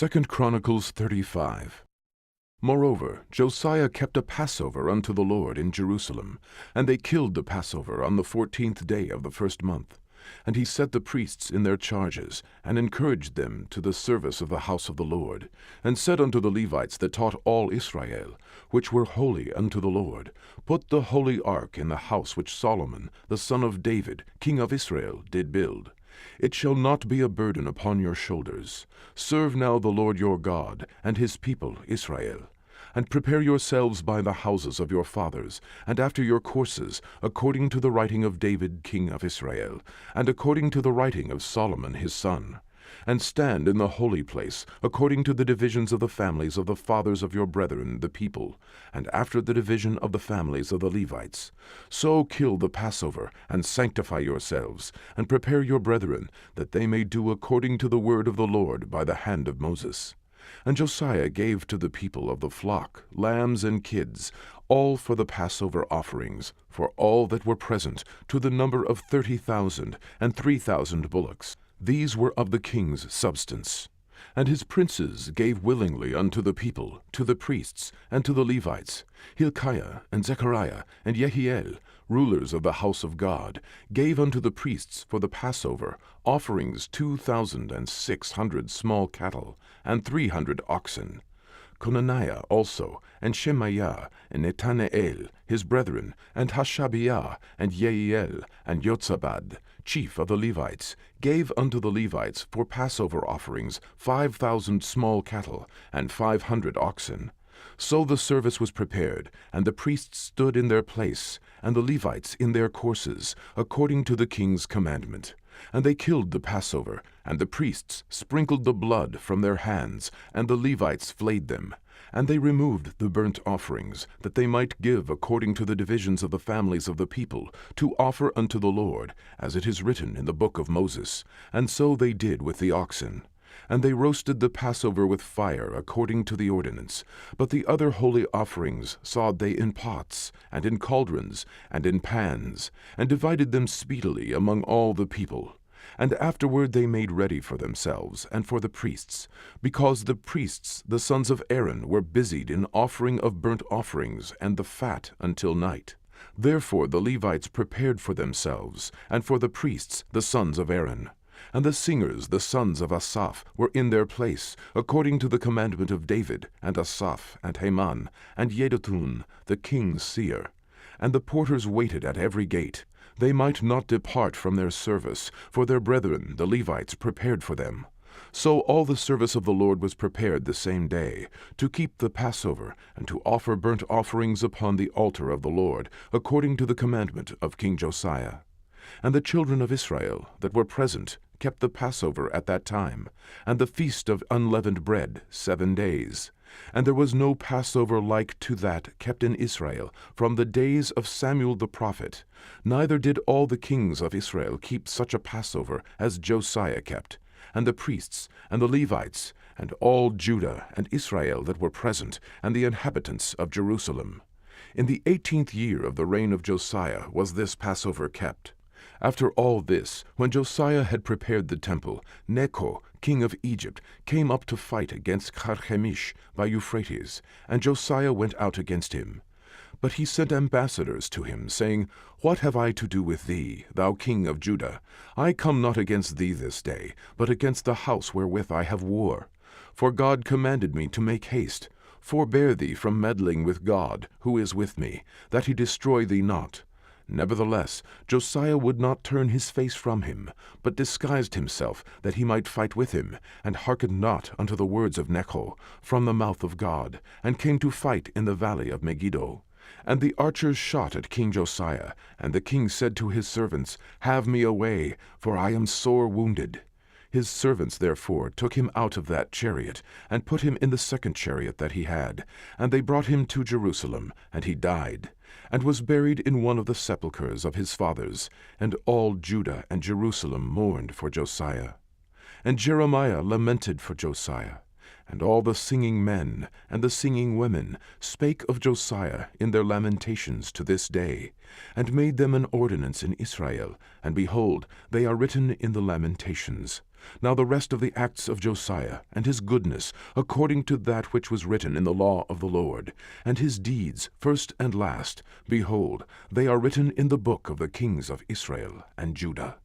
2 Chronicles 35. Moreover, Josiah kept a Passover unto the Lord in Jerusalem, and they killed the Passover on the 14th day of the first month. And he set the priests in their charges, and encouraged them to the service of the house of the Lord, and said unto the Levites that taught all Israel, which were holy unto the Lord, Put the holy ark in the house which Solomon, the son of David, king of Israel, did build. It shall not be a burden upon your shoulders. Serve now the Lord your God, and his people Israel. And prepare yourselves by the houses of your fathers, and after your courses, according to the writing of David king of Israel, and according to the writing of Solomon his son. And stand in the holy place, according to the divisions of the families of the fathers of your brethren the people, and after the division of the families of the Levites. So kill the Passover, and sanctify yourselves, and prepare your brethren, that they may do according to the word of the Lord by the hand of Moses. And Josiah gave to the people of the flock lambs and kids, all for the Passover offerings, for all that were present, to the number of 30,000, and 3,000 bullocks. These were of the king's substance. And his princes gave willingly unto the people, to the priests, and to the Levites. Hilkiah, and Zechariah, and Jehiel, rulers of the house of God, gave unto the priests for the Passover offerings 2,600 small cattle, and 300 oxen. Conaniah also, and Shemaiah, and Nethaneel, his brethren, and Hashabiah, and Jeiel, and Jotzabad, chief of the Levites, gave unto the Levites for Passover offerings 5,000 small cattle, and 500 oxen. So the service was prepared, and the priests stood in their place, and the Levites in their courses, according to the king's commandment. And they killed the Passover, and the priests sprinkled the blood from their hands, and the Levites flayed them. And they removed the burnt offerings, that they might give according to the divisions of the families of the people, to offer unto the Lord, as it is written in the book of Moses. And so they did with the oxen. And they roasted the Passover with fire according to the ordinance. But the other holy offerings sawed they in pots, and in cauldrons, and in pans, and divided them speedily among all the people. And afterward they made ready for themselves, and for the priests, because the priests, the sons of Aaron, were busied in offering of burnt offerings and the fat until night. Therefore the Levites prepared for themselves, and for the priests, the sons of Aaron. And the singers, the sons of Asaph, were in their place, according to the commandment of David, and Asaph, and Heman, and Jeduthun, the king's seer. And the porters waited at every gate. They might not depart from their service, for their brethren, the Levites, prepared for them. So all the service of the Lord was prepared the same day, to keep the Passover, and to offer burnt offerings upon the altar of the Lord, according to the commandment of King Josiah. And the children of Israel that were present kept the Passover at that time, and the feast of unleavened bread 7 days. And there was no Passover like to that kept in Israel from the days of Samuel the prophet, neither did all the kings of Israel keep such a Passover as Josiah kept, and the priests, and the Levites, and all Judah and Israel that were present, and the inhabitants of Jerusalem. In the 18th year of the reign of Josiah was this Passover kept. After all this, when Josiah had prepared the temple, Necho, king of Egypt, came up to fight against Carchemish by Euphrates, and Josiah went out against him. But he sent ambassadors to him, saying, What have I to do with thee, thou king of Judah? I come not against thee this day, but against the house wherewith I have war. For God commanded me to make haste. Forbear thee from meddling with God, who is with me, that he destroy thee not. Nevertheless, Josiah would not turn his face from him, but disguised himself, that he might fight with him, and hearkened not unto the words of Necho, from the mouth of God, and came to fight in the valley of Megiddo. And the archers shot at King Josiah, and the king said to his servants, Have me away, for I am sore wounded. His servants therefore took him out of that chariot, and put him in the second chariot that he had, and they brought him to Jerusalem, and he died, and was buried in one of the sepulchres of his fathers, and all Judah and Jerusalem mourned for Josiah. And Jeremiah lamented for Josiah. And all the singing men and the singing women spake of Josiah in their lamentations to this day, and made them an ordinance in Israel, and behold, they are written in the lamentations. Now the rest of the acts of Josiah, and his goodness, according to that which was written in the law of the Lord, and his deeds, first and last, behold, they are written in the book of the kings of Israel and Judah.